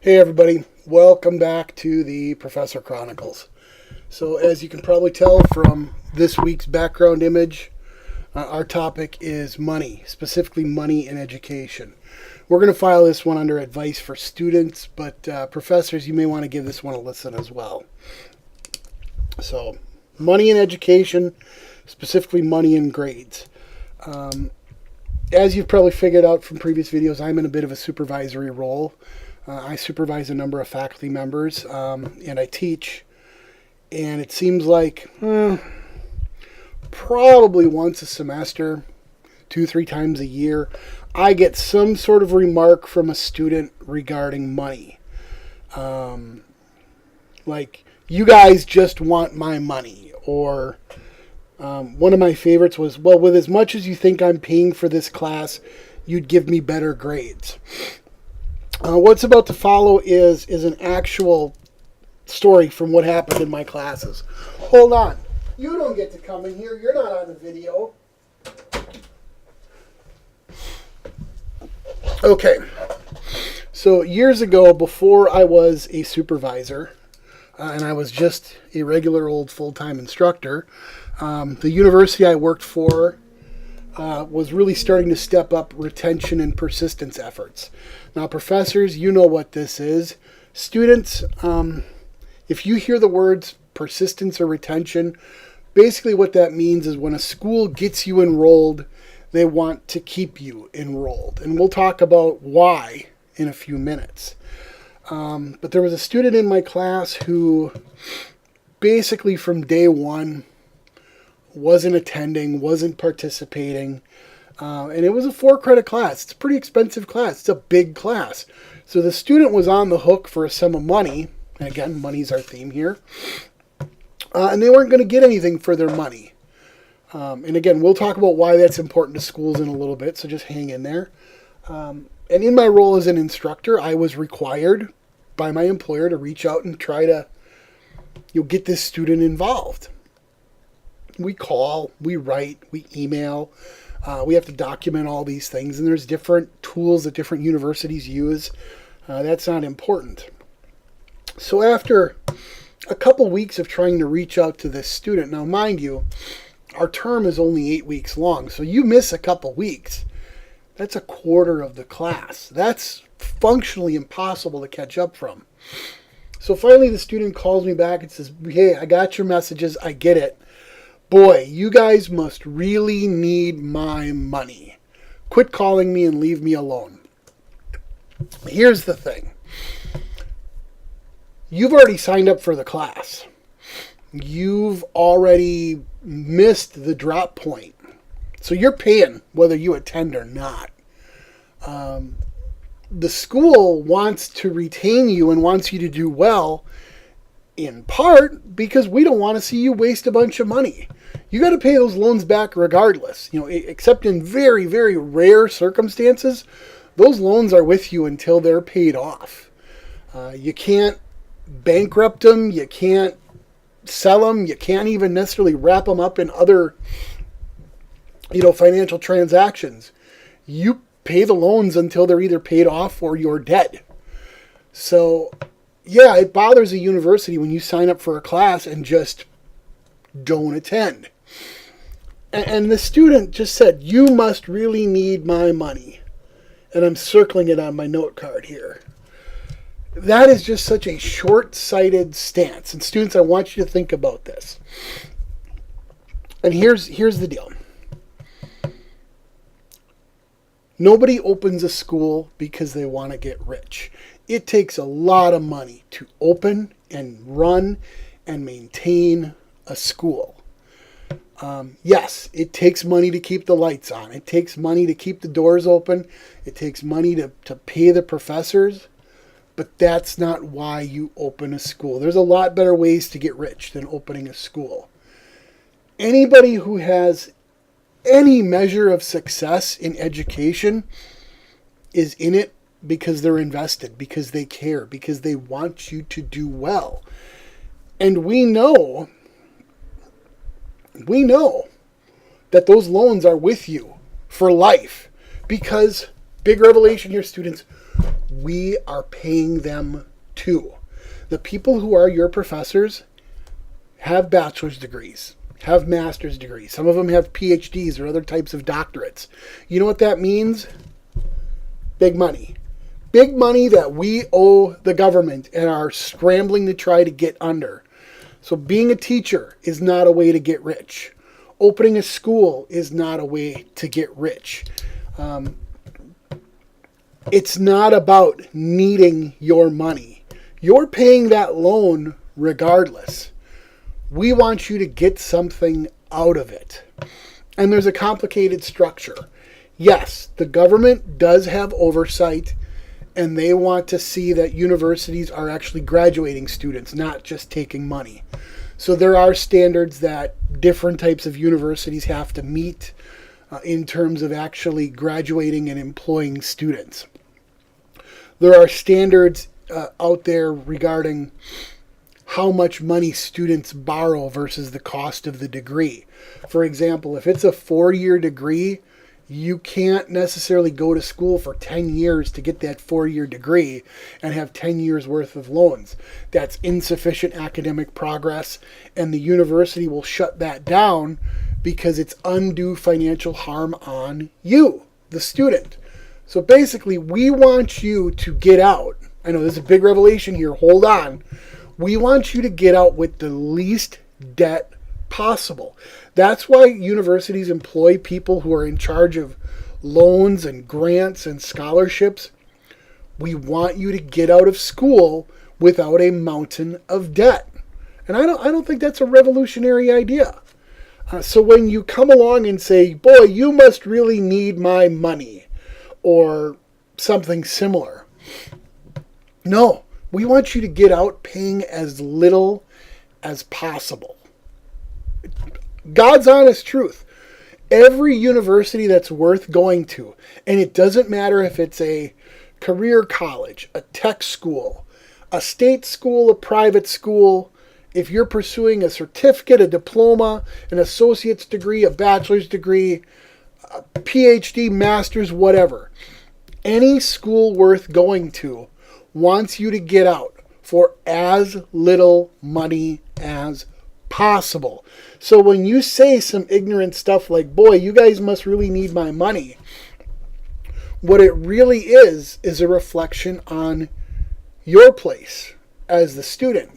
Hey everybody, welcome back to the Professor Chronicles. So as you can probably tell from this week's background image, our topic is money, specifically money in education. We're going to file this one under advice for students, but professors, you may want to give this one a listen as well. So money in education, specifically money in grades. As you've probably figured out from previous videos, I'm in a bit of a supervisory role. I supervise a number of faculty members, and I teach. And it seems like probably once a semester, 2-3 times a year, I get some sort of remark from a student regarding money. Like, you guys just want my money. Or one of my favorites was, well, with as much as you think I'm paying for this class, you'd give me better grades. What's about to follow is an actual story from what happened in my classes. Hold on. You don't get to come in here. You're not on the video. Okay. So years ago, before I was a supervisor, and I was just a regular old full-time instructor, the university I worked for was really starting to step up retention and persistence efforts. Now, professors, you know what this is. Students, if you hear the words persistence or retention, basically what that means is when a school gets you enrolled, they want to keep you enrolled. And we'll talk about why in a few minutes. But there was a student in my class who basically from day one wasn't attending, wasn't participating. And it was a 4-credit class. It's a pretty expensive class. It's a big class. So the student was on the hook for a sum of money. And again, money's our theme here. And they weren't going to get anything for their money. And again, we'll talk about why that's important to schools in a little bit. So just hang in there. And in my role as an instructor, I was required by my employer to reach out and try to get this student involved. We call, we write, we email. We have to document all these things, and there's different tools that different universities use. That's not important. So after a couple weeks of trying to reach out to this student, now mind you, our term is only 8 weeks long, so you miss a couple weeks. That's a quarter of the class. That's functionally impossible to catch up from. So finally the student calls me back and says, hey, I got your messages, I get it. Boy, you guys must really need my money. Quit calling me and leave me alone. Here's the thing. You've already signed up for the class. You've already missed the drop point. So you're paying whether you attend or not. The school wants to retain you and wants you to do well, in part because we don't want to see you waste a bunch of money. You got to pay those loans back regardless. Except in very, very rare circumstances, those loans are with you until they're paid off. You can't bankrupt them. You can't sell them. You can't even necessarily wrap them up in other, financial transactions. You pay the loans until they're either paid off or you're dead. So, yeah, it bothers a university when you sign up for a class and just don't attend. And the student just said, you must really need my money. And I'm circling it on my note card here. That is just such a short-sighted stance. And students, I want you to think about this. And here's the deal. Nobody opens a school because they want to get rich. It takes a lot of money to open and run and maintain a school. Yes, it takes money to keep the lights on. It takes money to keep the doors open. It takes money to pay the professors. But that's not why you open a school. There's a lot better ways to get rich than opening a school. Anybody who has any measure of success in education is in it because they're invested, because they care, because they want you to do well. And we know that those loans are with you for life because, big revelation here, students, we are paying them too. The people who are your professors have bachelor's degrees, have master's degrees. Some of them have PhDs or other types of doctorates. You know what that means? Big money. Big money that we owe the government and are scrambling to try to get under. So being a teacher is not a way to get rich. Opening a school is not a way to get rich. It's not about needing your money. You're paying that loan regardless. We want you to get something out of it. And there's a complicated structure. Yes, the government does have oversight, and they want to see that universities are actually graduating students, not just taking money. So there are standards that different types of universities have to meet in terms of actually graduating and employing students. There are standards out there regarding how much money students borrow versus the cost of the degree. For example, if it's a 4-year degree, you can't necessarily go to school for 10 years to get that 4-year degree and have 10 years worth of loans. That's insufficient academic progress, and the university will shut that down because it's undue financial harm on you, the student. So basically, we want you to get out. I know there's a big revelation here. Hold on. We want you to get out with the least debt possible. That's why universities employ people who are in charge of loans and grants and scholarships. We want you to get out of school without a mountain of debt. And I don't think that's a revolutionary idea. So when you come along and say, boy, you must really need my money, or something similar. No. We want you to get out paying as little as possible. God's honest truth. Every university that's worth going to, and it doesn't matter if it's a career college, a tech school, a state school, a private school, if you're pursuing a certificate, a diploma, an associate's degree, a bachelor's degree, a PhD, master's, whatever, any school worth going to wants you to get out for as little money as possible. So when you say some ignorant stuff like, boy, you guys must really need my money, what it really is a reflection on your place as the student.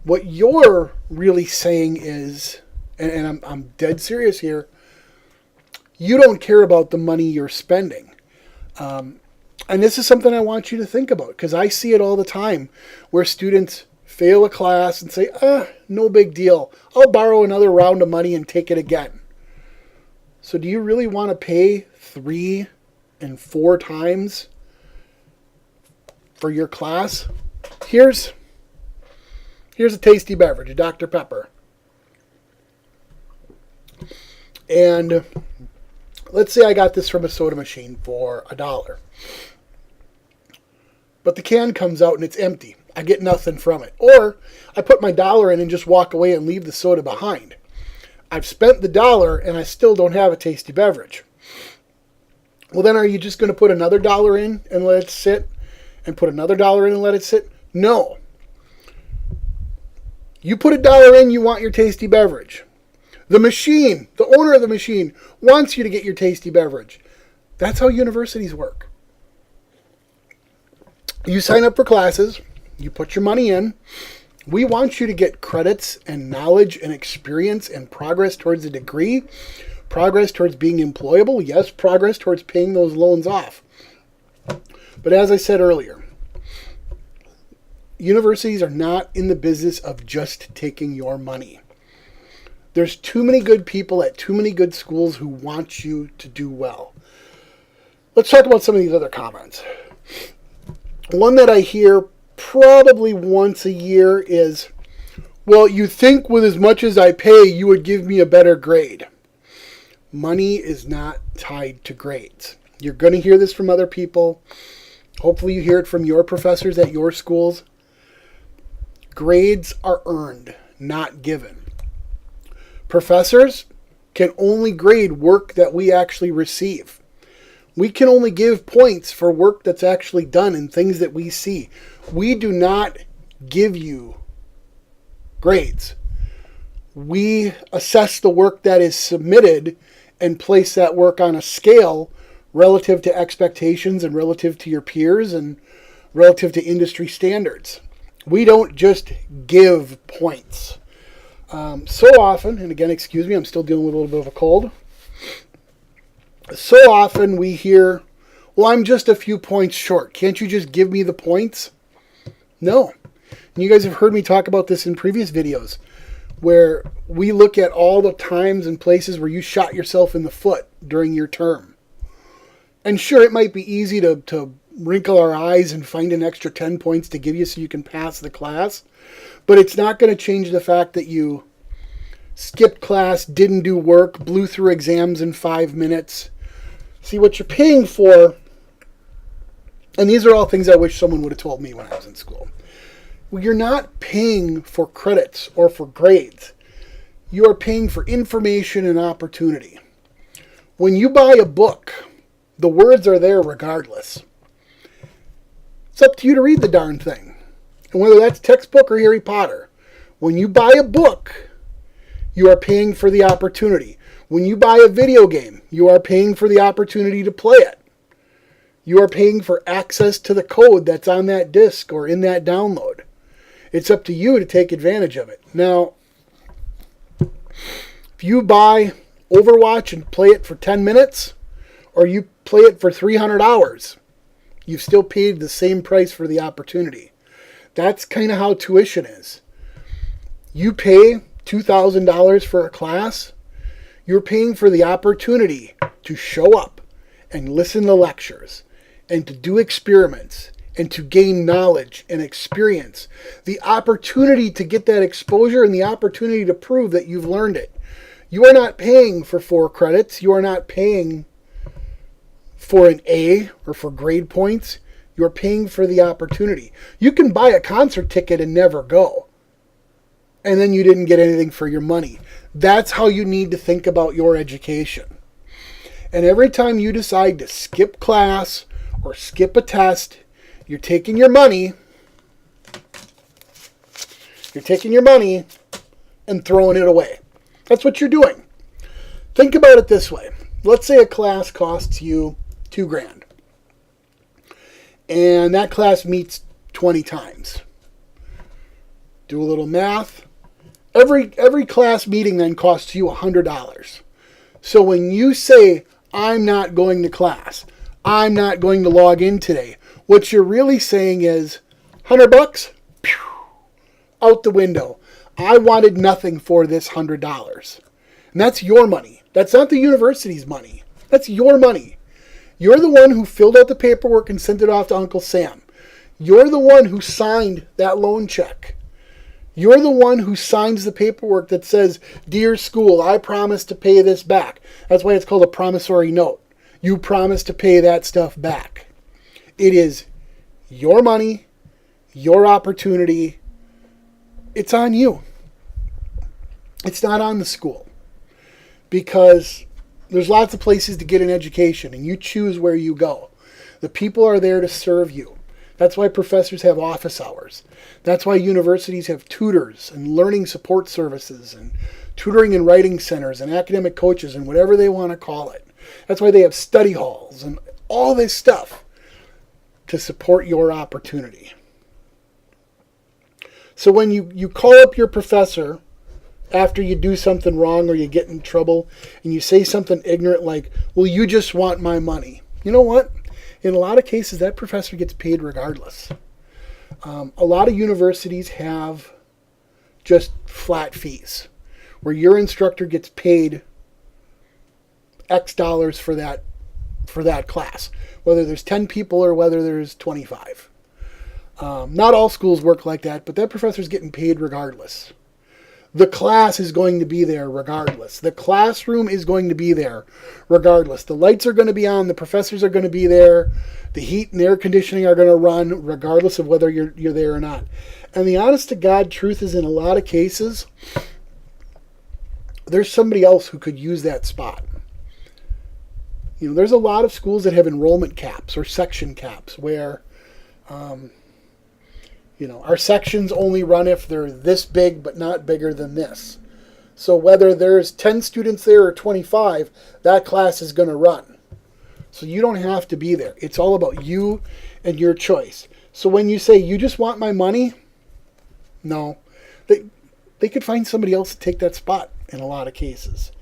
What you're really saying is, and I'm dead serious here, you don't care about the money you're spending. And this is something I want you to think about, because I see it all the time where students fail a class and say, no big deal. I'll borrow another round of money and take it again. So do you really want to pay 3 and 4 times for your class? Here's a tasty beverage, a Dr. Pepper. And let's say I got this from a soda machine for $1. But the can comes out and it's empty. I get nothing from it. Or I put my $1 in and just walk away and leave the soda behind. I've spent the $1 and I still don't have a tasty beverage. Well, then are you just going to put another $1 in and let it sit? And put another $1 in and let it sit? No. You put $1 in, you want your tasty beverage. The machine, the owner of the machine, wants you to get your tasty beverage. That's how universities work. You sign up for classes, you put your money in. We want you to get credits and knowledge and experience and progress towards a degree, progress towards being employable, yes, progress towards paying those loans off. But as I said earlier, universities are not in the business of just taking your money. There's too many good people at too many good schools who want you to do well. Let's talk about some of these other comments. One that I hear probably once a year is, well, you think with as much as I pay, you would give me a better grade. Money is not tied to grades. You're going to hear this from other people. Hopefully you hear it from your professors at your schools. Grades are earned, not given. Professors can only grade work that we actually receive. We can only give points for work that's actually done and things that we see. We do not give you grades. We assess the work that is submitted and place that work on a scale relative to expectations and relative to your peers and relative to industry standards. We don't just give points. So often, and again, excuse me, I'm still dealing with a little bit of a cold. So often we hear, well, I'm just a few points short. Can't you just give me the points? No. And you guys have heard me talk about this in previous videos, where we look at all the times and places where you shot yourself in the foot during your term. And sure, it might be easy to wrinkle our eyes and find an extra 10 points to give you so you can pass the class, but it's not going to change the fact that you skipped class, didn't do work, blew through exams in 5 minutes. See, what you're paying for, and these are all things I wish someone would have told me when I was in school. Well, you're not paying for credits or for grades. You are paying for information and opportunity. When you buy a book, the words are there regardless. It's up to you to read the darn thing. And whether that's textbook or Harry Potter, when you buy a book, you are paying for the opportunity. When you buy a video game, you are paying for the opportunity to play it. You are paying for access to the code that's on that disc or in that download. It's up to you to take advantage of it. Now, if you buy Overwatch and play it for 10 minutes, or you play it for 300 hours, you've still paid the same price for the opportunity. That's kind of how tuition is. You pay $2,000 for a class, you're paying for the opportunity to show up and listen to lectures and to do experiments and to gain knowledge and experience. The opportunity to get that exposure and the opportunity to prove that you've learned it. You are not paying for 4 credits. You are not paying for an A or for grade points. You're paying for the opportunity. You can buy a concert ticket and never go, and then you didn't get anything for your money. That's how you need to think about your education. And every time you decide to skip class or skip a test, you're taking your money and throwing it away. That's what you're doing. Think about it this way. Let's say a class costs you $2,000. And that class meets 20 times. Do a little math. Every class meeting then costs you $100. So when you say, I'm not going to class, I'm not going to log in today, what you're really saying is, $100? Pew, out the window. I wanted nothing for this $100. And that's your money. That's not the university's money. That's your money. You're the one who filled out the paperwork and sent it off to Uncle Sam. You're the one who signed that loan check. You're the one who signs the paperwork that says, Dear school, I promise to pay this back. That's why it's called a promissory note. You promise to pay that stuff back. It is your money, your opportunity. It's on you. It's not on the school. Because there's lots of places to get an education, and you choose where you go. The people are there to serve you. That's why professors have office hours. That's why universities have tutors and learning support services and tutoring and writing centers and academic coaches and whatever they want to call it. That's why they have study halls and all this stuff to support your opportunity. So when you call up your professor after you do something wrong or you get in trouble and you say something ignorant like, well, you just want my money. You know what? In a lot of cases, that professor gets paid regardless. A lot of universities have just flat fees where your instructor gets paid X dollars for that class, whether there's 10 people or whether there's 25. Not all schools work like that, but that professor's getting paid regardless. The class is going to be there regardless. The classroom is going to be there regardless. The lights are going to be on. The professors are going to be there. The heat and air conditioning are going to run regardless of whether you're there or not. And the honest to God truth is, in a lot of cases, there's somebody else who could use that spot. There's a lot of schools that have enrollment caps or section caps where, our sections only run if they're this big but not bigger than this. So whether there's 10 students there or 25, that class is going to run. So you don't have to be there. It's all about you and your choice. So when you say, you just want my money, no. They could find somebody else to take that spot in a lot of cases.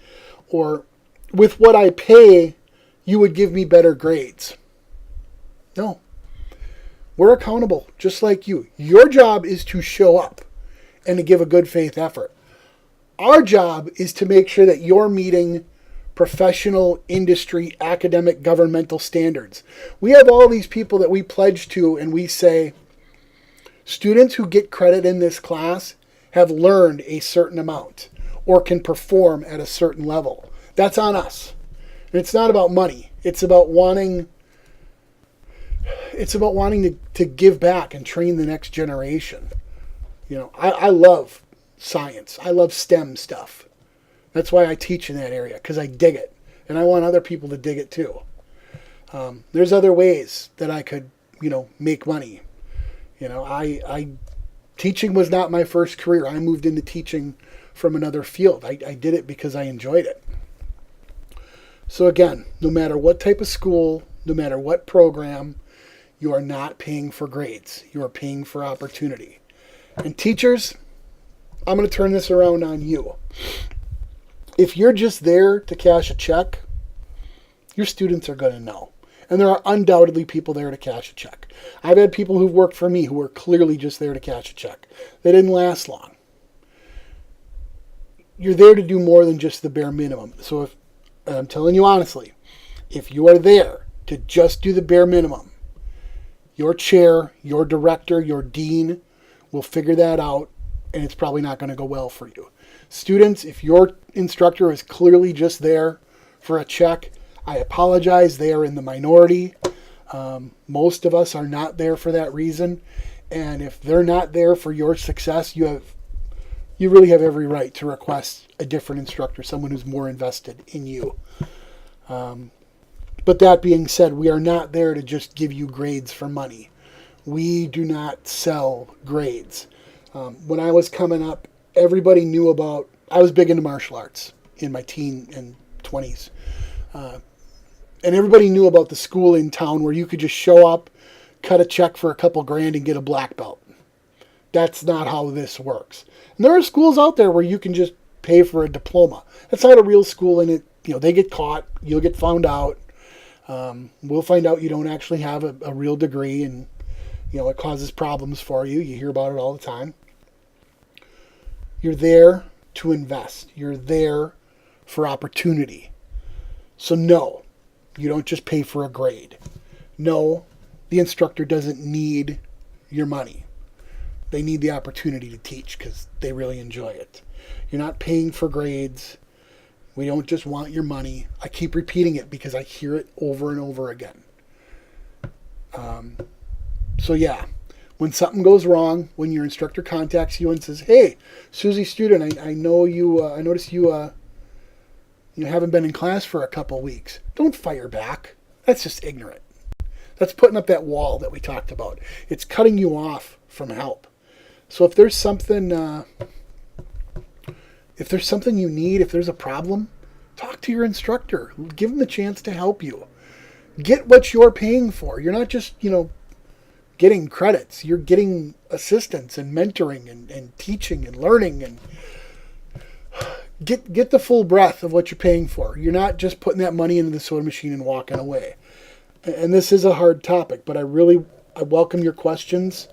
Or with what I pay, you would give me better grades. No. We're accountable, just like you. Your job is to show up and to give a good faith effort. Our job is to make sure that you're meeting professional, industry, academic, governmental standards. We have all these people that we pledge to, and we say, students who get credit in this class have learned a certain amount or can perform at a certain level. That's on us. And it's not about money. It's about wanting to give back and train the next generation. I love science. I love STEM stuff. That's why I teach in that area, because I dig it. And I want other people to dig it too. There's other ways that I could, make money. Teaching was not my first career. I moved into teaching from another field. I did it because I enjoyed it. So again, no matter what type of school, no matter what program, you are not paying for grades. You are paying for opportunity. And teachers, I'm going to turn this around on you. If you're just there to cash a check, your students are going to know. And there are undoubtedly people there to cash a check. I've had people who've worked for me who were clearly just there to cash a check. They didn't last long. You're there to do more than just the bare minimum. So I'm telling you honestly, if you are there to just do the bare minimum, your chair, your director, your dean will figure that out, and it's probably not going to go well for you. Students, if your instructor is clearly just there for a check, I apologize. They are in the minority. Most of us are not there for that reason. And if they're not there for your success, you really have every right to request a different instructor, someone who's more invested in you. But that being said, we are not there to just give you grades for money. We do not sell grades. When I was coming up, everybody knew about, I was big into martial arts in my teen and 20s. And everybody knew about the school in town where you could just show up, cut a check for a couple grand and get a black belt. That's not how this works. And there are schools out there where you can just pay for a diploma. That's not a real school, and they get caught. You'll get found out. We'll find out you don't actually have a real degree, and it causes problems for you. You hear about it all the time. You're there to invest. You're there for opportunity. So no, you don't just pay for a grade. No, the instructor doesn't need your money. They need the opportunity to teach because they really enjoy it. You're not paying for grades. We don't just want your money. I keep repeating it because I hear it over and over again. So yeah, when something goes wrong, when your instructor contacts you and says, "Hey, Susie student, I know you. I noticed you haven't been in class for a couple weeks." Don't fire back. That's just ignorant. That's putting up that wall that we talked about. It's cutting you off from help. So if there's something you need, if there's a problem, talk to your instructor. Give them the chance to help you. Get what you're paying for. You're not just, getting credits. You're getting assistance and mentoring and teaching and learning, and get the full breadth of what you're paying for. You're not just putting that money into the soda machine and walking away. And this is a hard topic, but I welcome your questions.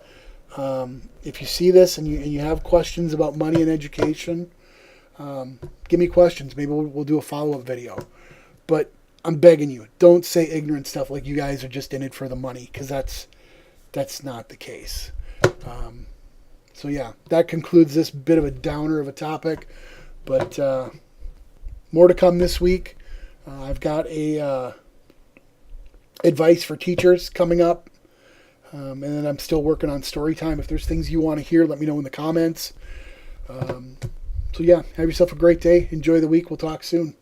If you see this and you have questions about money and education, give me questions. Maybe we'll do a follow-up video. But I'm begging you, don't say ignorant stuff like you guys are just in it for the money, because that's not the case. So yeah, that concludes this bit of a downer of a topic. But more to come this week. I've got a advice for teachers coming up. And then I'm still working on story time. If there's things you want to hear, let me know in the comments. So yeah, have yourself a great day. Enjoy the week. We'll talk soon.